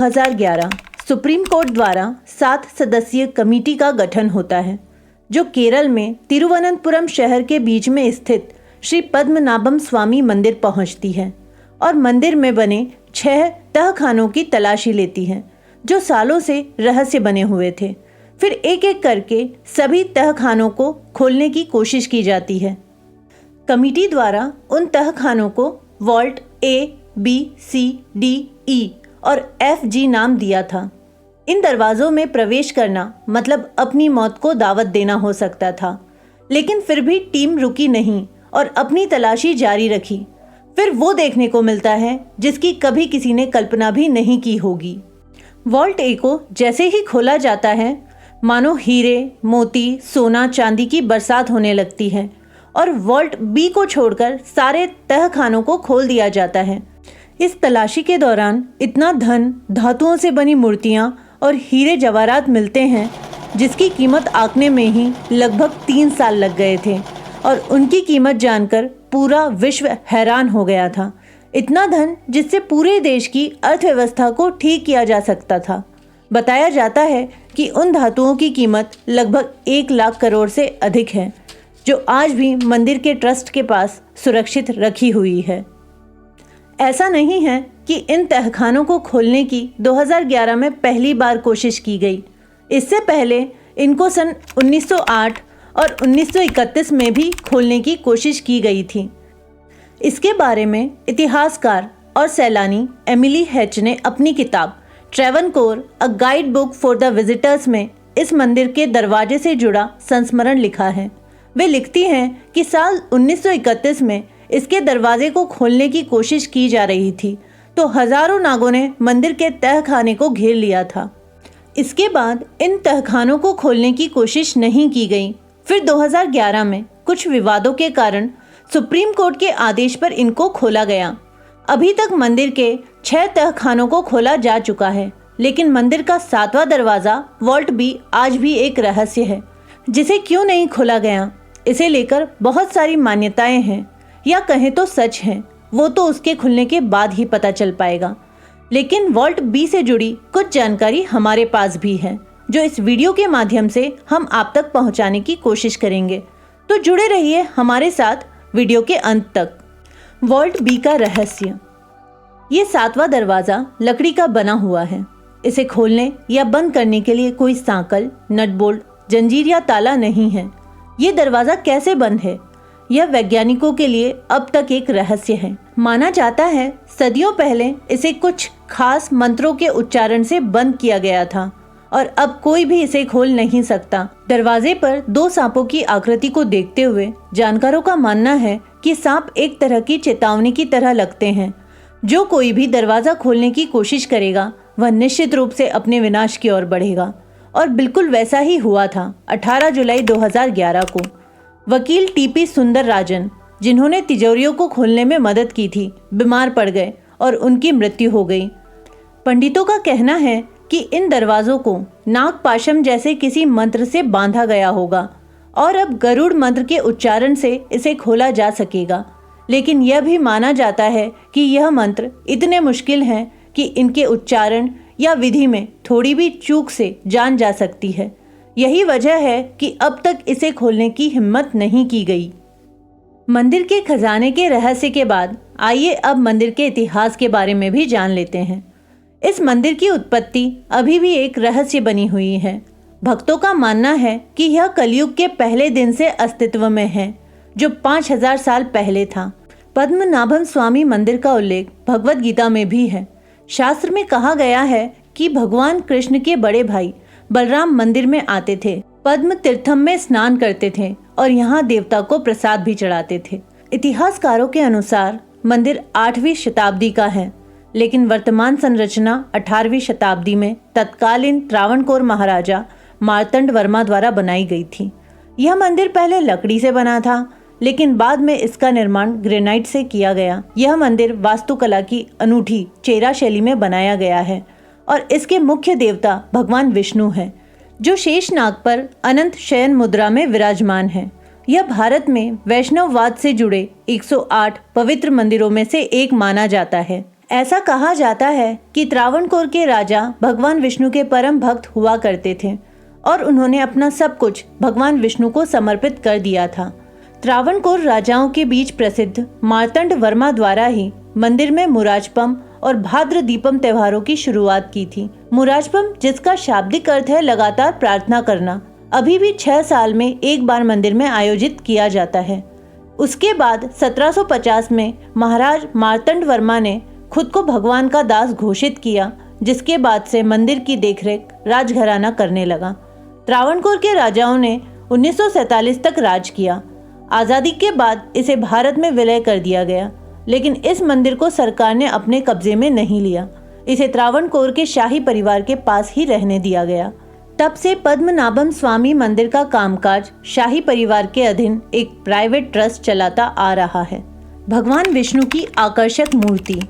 2011 supreme court द्वारा 7 सदस्यीय committee का गठन होता है जो केरल में तिरुवनंतपुरम शहर के बीच में स्थित श्री पद्मनाभम स्वामी मंदिर पहुंचती है और मंदिर में बने 6 तहखानों की तलाशी लेती है जो सालों से रहस्य बने हुए थे। फिर एक एक करके सभी तहखानों को खोलने की कोशिश की जाती है। कमेटी द्वारा उन तहखानों को वॉल्ट ए, बी, सी, डी, ई और एफ, जी नाम दिया था। इन दरवाज़ों में प्रवेश करना मतलब अपनी मौत को दावत देना हो सकता था, लेकिन फिर भी टीम रुकी नहीं और अपनी तलाशी जारी रखी। फिर वो देखने को मिलता है जिसकी कभी किसी ने कल्पना भी नहीं की होगी। वॉल्ट ए को जैसे ही खोला जाता है मानो हीरे, मोती, सोना, चांदी की बरसात होने लगती है और वॉल्ट बी को छोड़कर सारे तहखानों को खोल दिया जाता है। इस तलाशी के दौरान इतना धन, धातुओं से बनी मूर्तियाँ और हीरे जवाहरात मिलते हैं जिसकी कीमत आंकने में ही लगभग 3 साल लग गए थे और उनकी कीमत जानकर पूरा विश्व हैरान हो गया था। इतना धन जिससे पूरे देश की अर्थव्यवस्था को ठीक किया जा सकता था। बताया जाता है कि उन धातुओं की कीमत लगभग 1 लाख करोड़ से अधिक है जो आज भी मंदिर के ट्रस्ट के पास सुरक्षित रखी हुई है। ऐसा नहीं है कि इन तहखानों को खोलने की 2011 में पहली बार कोशिश की गई। इससे पहले इनको सन 1908 और 1931 में भी खोलने की कोशिश की गई थी। इसके बारे में इतिहासकार और सैलानी एमिली हेच ने अपनी किताब Travancore a guide book for the visitors में इस मंदिर के दरवाजे से जुड़ा संस्मरण लिखा है। वे लिखती हैं कि साल 1931 में इसके दरवाजे को खोलने की कोशिश की जा रही थी तो हजारों नागों ने मंदिर के तहखाने को घेर लिया था। इसके बाद इन तहखानों को खोलने की कोशिश नहीं की गई। फिर 2011 में कुछ विवादों के कारण सुप्रीम कोर्ट के आदेश पर इनको खोला गया। अभी तक मंदिर के 6 तहखानों को खोला जा चुका है, लेकिन मंदिर का 7वां दरवाजा वॉल्ट बी आज भी एक रहस्य है जिसे क्यों नहीं खोला गया। इसे लेकर बहुत सारी मान्यताएं हैं या कहें तो सच हैं, वो तो उसके खुलने के बाद ही पता चल पाएगा। लेकिन वॉल्ट बी से जुड़ी कुछ जानकारी हमारे पास भी है जो इस वीडियो के माध्यम से हम आप तक पहुंचाने की कोशिश करेंगे। तो जुड़े रहिए हमारे साथ वीडियो के अंत तक। वॉल्ट बी का रहस्य। ये 7वां दरवाज़ा लकड़ी का बना हुआ है। इसे खोलने या बंद करने के लिए कोई सांकल, नट बोल्ट, जंजीर या ताला नहीं है। ये दरवाज़ा कैसे बंद है यह वैज्ञानिकों के लिए अब तक एक रहस्य है। माना जाता है सदियों पहले इसे कुछ खास मंत्रों के उच्चारण से बंद किया गया था और अब कोई भी इसे खोल नहीं सकता। दरवाजे पर 2 सांपों की आकृति को देखते हुए जानकारों का मानना है कि सांप एक तरह की चेतावनी की तरह लगते हैं। जो कोई भी दरवाजा खोलने की कोशिश करेगा वह निश्चित रूप से अपने विनाश की ओर बढ़ेगा और बिल्कुल वैसा ही हुआ था। 18 जुलाई 2011 को वकील टीपी सुंदर राजन, जिन्होंने तिजोरियों को खोलने में मदद की थी, बीमार पड़ गए और उनकी मृत्यु हो गई। पंडितों का कहना है कि इन दरवाजों को नागपाशम जैसे किसी मंत्र से बांधा गया होगा और अब गरुड़ मंत्र के उच्चारण से इसे खोला जा सकेगा। लेकिन यह भी माना जाता है कि यह मंत्र इतने मुश्किल हैं कि इनके उच्चारण या विधि में थोड़ी भी चूक से जान जा सकती है। यही वजह है कि अब तक इसे खोलने की हिम्मत नहीं की गई। मंदिर के खजाने के रहस्य के बाद आइए अब मंदिर के इतिहास के बारे में भी जान लेते हैं। इस मंदिर की उत्पत्ति अभी भी एक रहस्य बनी हुई है। भक्तों का मानना है कि यह कलयुग के पहले दिन से अस्तित्व में है जो 5000 साल पहले था। पद्मनाभम स्वामी मंदिर का उल्लेख भगवद गीता में भी है। शास्त्र में कहा गया है कि भगवान कृष्ण के बड़े भाई बलराम मंदिर में आते थे, पद्म तीर्थम में स्नान करते थे और यहाँ देवता को प्रसाद भी चढ़ाते थे। इतिहासकारों के अनुसार मंदिर 8वीं शताब्दी का है, लेकिन वर्तमान संरचना 18वीं शताब्दी में तत्कालीन त्रावणकोर महाराजा मार्तंड वर्मा द्वारा बनाई गई थी। यह मंदिर पहले लकड़ी से बना था, लेकिन बाद में इसका निर्माण ग्रेनाइट से किया गया। यह मंदिर वास्तुकला की अनूठी चेरा शैली में बनाया गया है और इसके मुख्य देवता भगवान विष्णु हैं, जो शेषनाग पर अनंत शयन मुद्रा में विराजमान है। यह भारत में वैष्णववाद से जुड़े 108 पवित्र मंदिरों में से एक माना जाता है। ऐसा कहा जाता है कि त्रावणकोर के राजा भगवान विष्णु के परम भक्त हुआ करते थे और उन्होंने अपना सब कुछ भगवान विष्णु को समर्पित कर दिया था। त्रावणकोर राजाओं के बीच प्रसिद्ध मार्तंड वर्मा द्वारा ही मंदिर में मुराजपम और भाद्र दीपम त्योहारों की शुरुआत की थी। मुराजपम, जिसका शाब्दिक अर्थ है लगातार प्रार्थना करना, अभी भी 6 साल में एक बार मंदिर में आयोजित किया जाता है। उसके बाद 1750 में महाराज मार्तंड वर्मा ने खुद को भगवान का दास घोषित किया, जिसके बाद से मंदिर की देखरेख राजघराना करने लगा। त्रावणकोर के राजाओं ने 1947 तक राज किया। आज़ादी के बाद इसे भारत में विलय कर दिया गया, लेकिन इस मंदिर को सरकार ने अपने कब्जे में नहीं लिया। इसे त्रावणकोर के शाही परिवार के पास ही रहने दिया गया। तब से पद्मनाभम स्वामी मंदिर का कामकाज शाही परिवार के अधीन एक प्राइवेट ट्रस्ट चलाता आ रहा है। भगवान विष्णु की आकर्षक मूर्ति।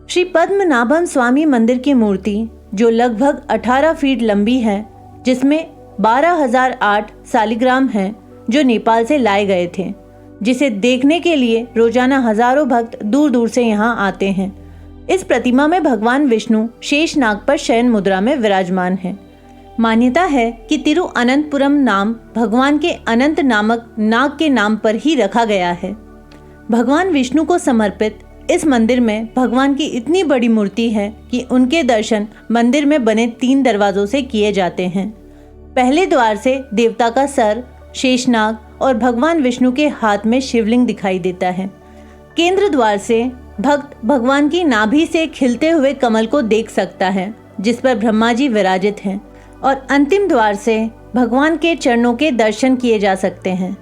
श्री पद्मनाभम स्वामी मंदिर की मूर्ति, जो लगभग 18 फीट लंबी है, जिसमें 12,008 शालिग्राम हैं, जो नेपाल से लाए गए थे, जिसे देखने के लिए रोजाना हजारों भक्त दूर दूर से यहाँ आते हैं। इस प्रतिमा में भगवान विष्णु शेष नाग पर शयन मुद्रा में विराजमान हैं। मान्यता है कि तिरुअनंतपुरम नाम भगवान के अनंत नामक नाग के नाम पर ही रखा गया है। भगवान विष्णु को समर्पित इस मंदिर में भगवान की इतनी बड़ी मूर्ति है कि उनके दर्शन मंदिर में बने 3 दरवाजों से किए जाते हैं। पहले द्वार से देवता का सर, शेषनाग और भगवान विष्णु के हाथ में शिवलिंग दिखाई देता है। केंद्र द्वार से भक्त भगवान की नाभि से खिलते हुए कमल को देख सकता है, जिस पर ब्रह्मा जी विराजित हैं, और अंतिम द्वार से भगवान के चरणों के दर्शन किए जा सकते हैं।